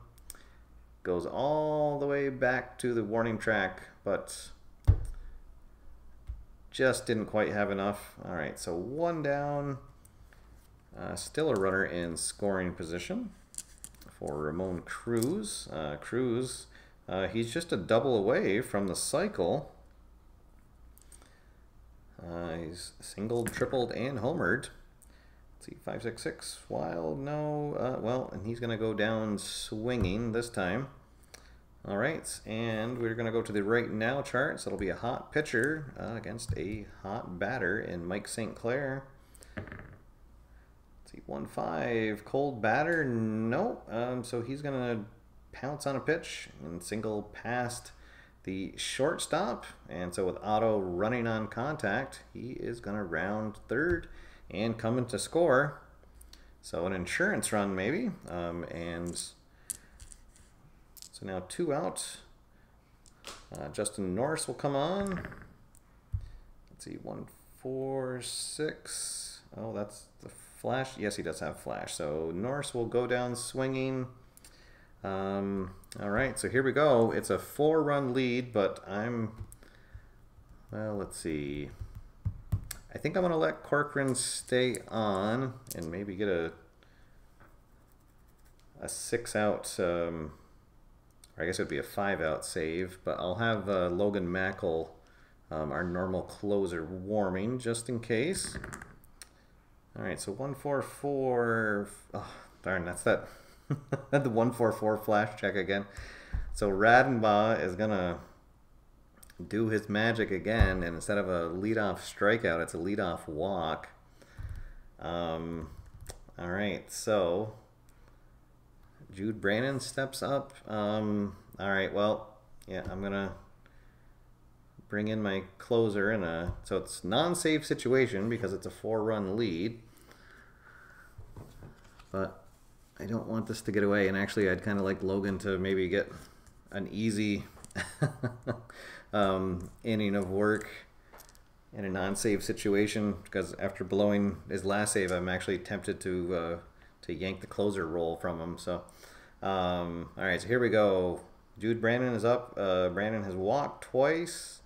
Goes all the way back to the warning track, but just didn't quite have enough. All right, so one down. Still a runner in scoring position for Ramon Cruz. Cruz, he's just a double away from the cycle. He's singled, tripled, and homered. Let's see, 5-6-6. Wild, no. Well, and he's going to go down swinging this time. All right, and we're going to go to the right now chart. So it'll be a hot pitcher against a hot batter in Mike St. Clair. Let's see, 1-5. Cold batter, no. So he's going to pounce on a pitch and single past the shortstop. And so with Otto running on contact, he is going to round third and coming to score. So an insurance run maybe. And so now 2 out. Justin Norris will come on. Let's see, 1-4-6. Oh, that's the flash. Yes, he does have flash. So Norris will go down swinging. All right, so here we go. It's a 4-run lead, but well, let's see. I think I'm going to let Corcoran stay on and maybe get a 6-out, or I guess it would be a 5-out save, but I'll have Logan Mackel, our normal closer, warming just in case. All right, so 1-4-4. Oh, darn, that's that. The 1-4-4 flash check again. So Radenbaugh is going to do his magic again, and instead of a leadoff strikeout, it's a leadoff walk. All right, so Jude Brannon steps up. All right, well, yeah, I'm gonna bring in my closer in so it's non-save situation because it's a 4-run lead, but I don't want this to get away. And actually, I'd kind of like Logan to maybe get an easy inning of work in a non-save situation, because after blowing his last save, I'm actually tempted to yank the closer role from him. So, all right, so here we go. Jude Brannon is up. Brannon has walked twice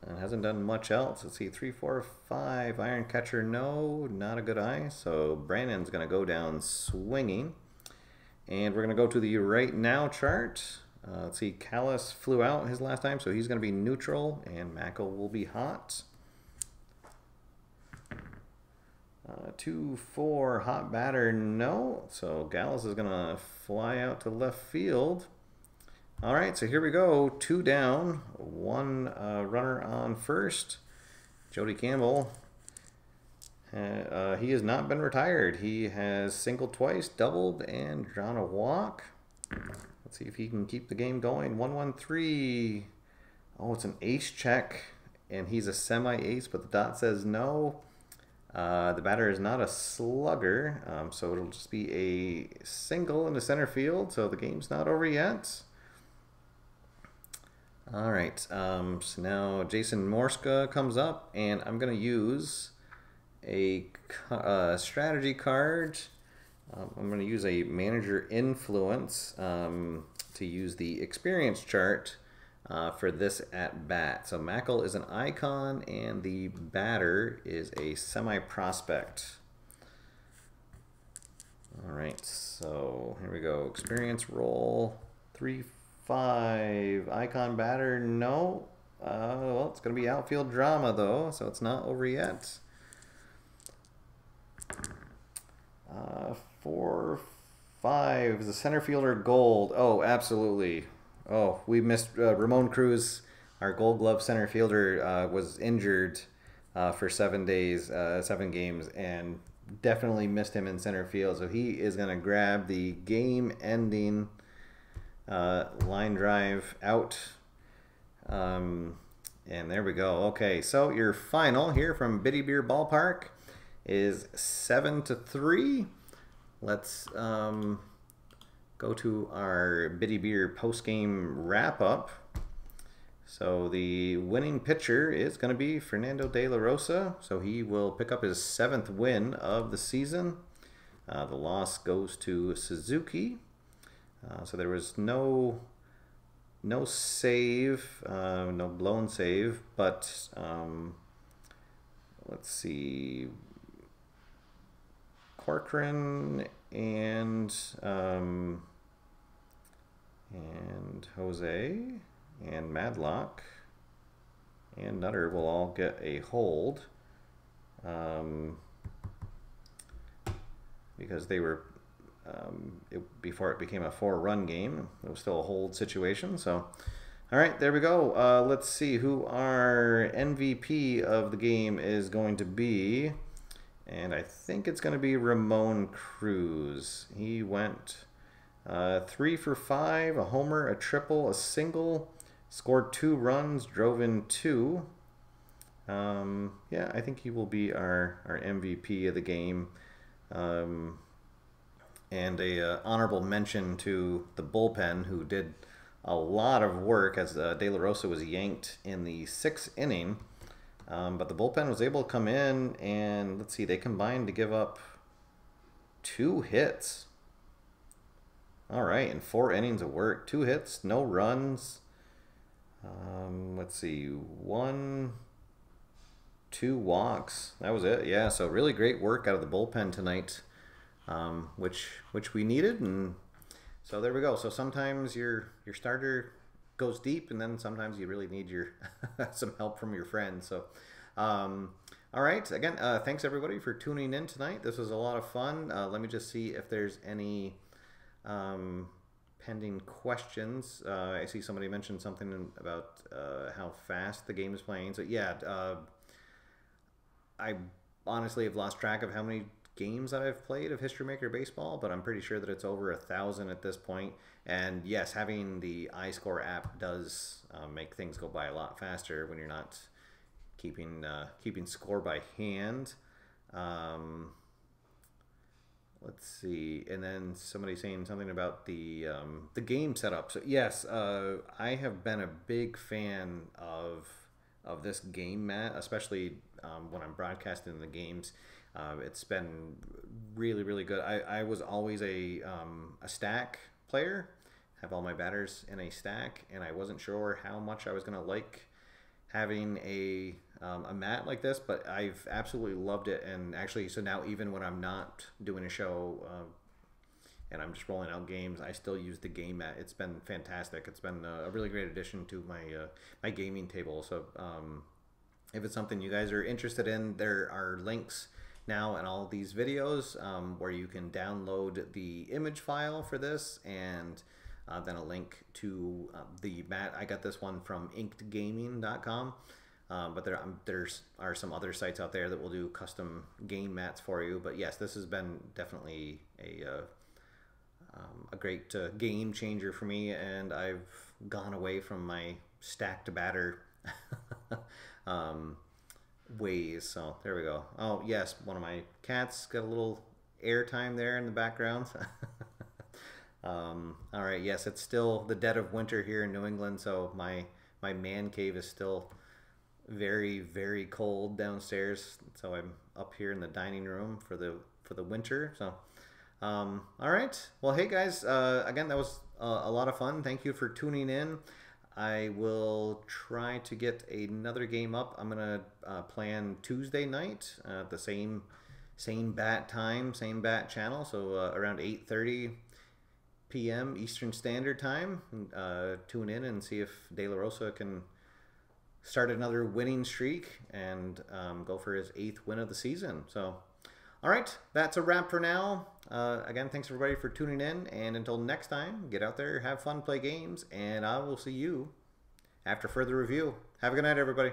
and hasn't done much else. Let's see, 3-4-5. Iron catcher, no, not a good eye. So Brannon's going to go down swinging, and we're going to go to the right now chart. Let's see, Callis flew out his last time, so he's going to be neutral, and Mackel will be hot. 2-4, hot batter, no. So Gallus is going to fly out to left field. All right, so here we go. 2 down, 1 runner on first. Jody Campbell, he has not been retired. He has singled twice, doubled, and drawn a walk. Let's see if he can keep the game going. 1-1-3. Oh, it's an ace check, and he's a semi-ace, but the dot says no. The batter is not a slugger, so it'll just be a single in the center field, so the game's not over yet. All right, so now Jason Morska comes up, and I'm going to use a strategy card. I'm going to use a manager influence to use the experience chart for this at bat. So Mackel is an icon, and the batter is a semi-prospect. All right, so here we go. Experience roll 3, 5. Icon batter, no. Well, it's going to be outfield drama, though, so it's not over yet. 4, 5 is a center fielder gold. Oh, absolutely. Oh, we missed Ramon Cruz, our Gold Glove center fielder, was injured for 7 days, 7 games, and definitely missed him in center field. So he is going to grab the game-ending line drive out. And there we go. Okay, so your final here from Biddy Beer Ballpark is 7-3. Let's go to our Biddy Beer post-game wrap-up. So the winning pitcher is going to be Fernando De La Rosa. So he will pick up his 7th win of the season. The loss goes to Suzuki. So there was no save, no blown save, but let's see, Corcoran and Jose and Madlock and Nutter will all get a hold because they were before it became a 4-run game. It was still a hold situation. So, all right, there we go. Let's see who our MVP of the game is going to be. And I think it's going to be Ramon Cruz. He went 3 for 5, a homer, a triple, a single, scored 2 runs, drove in 2. Yeah, I think he will be our MVP of the game. And a honorable mention to the bullpen, who did a lot of work as De La Rosa was yanked in the 6th inning. But the bullpen was able to come in and, let's see, they combined to give up 2 hits. All right, in 4 innings of work. 2 hits, no runs. Let's see, 1, 2 walks. That was it. Yeah, so really great work out of the bullpen tonight, which we needed. And so there we go. So sometimes your starter goes deep, and then sometimes you really need your some help from your friends. So all right, again, thanks everybody for tuning in tonight. This was a lot of fun. Let me just see if there's any pending questions. I see somebody mentioned something about how fast the game is playing. So yeah, I honestly have lost track of how many games that I've played of History Maker Baseball, but I'm pretty sure that it's over 1,000 at this point. And yes, having the iScore app does make things go by a lot faster when you're not keeping score by hand. Let's see, and then somebody saying something about the game setup. So yes, I have been a big fan of this game mat, especially when I'm broadcasting the games. It's been really, really good. I was always a stack player, have all my batters in a stack, and I wasn't sure how much I was going to like having a mat like this, but I've absolutely loved it. And actually, so now even when I'm not doing a show and I'm just rolling out games, I still use the game mat. It's been fantastic. It's been a really great addition to my gaming table. So if it's something you guys are interested in, there are links now in all these videos where you can download the image file for this, and then a link to the mat. I got this one from inkedgaming.com, but there are some other sites out there that will do custom game mats for you. But yes, this has been definitely a great game changer for me, and I've gone away from my stacked batter ways. So there we go. Oh yes, one of my cats got a little airtime there in the background. All right, yes, it's still the dead of winter here in New England, so my man cave is still very, very cold downstairs. So I'm up here in the dining room for the winter. So all right, well, hey guys, again, that was a lot of fun. Thank you for tuning in. I will try to get another game up. I'm gonna plan Tuesday night at the same bat time, same bat channel, so around 8:30 p.m. Eastern Standard Time. Tune in and see if De La Rosa can start another winning streak and go for his 8th win of the season. So, all right, that's a wrap for now. Again, thanks everybody for tuning in, and until next time, get out there, have fun, play games, and I will see you after further review. Have a good night, everybody.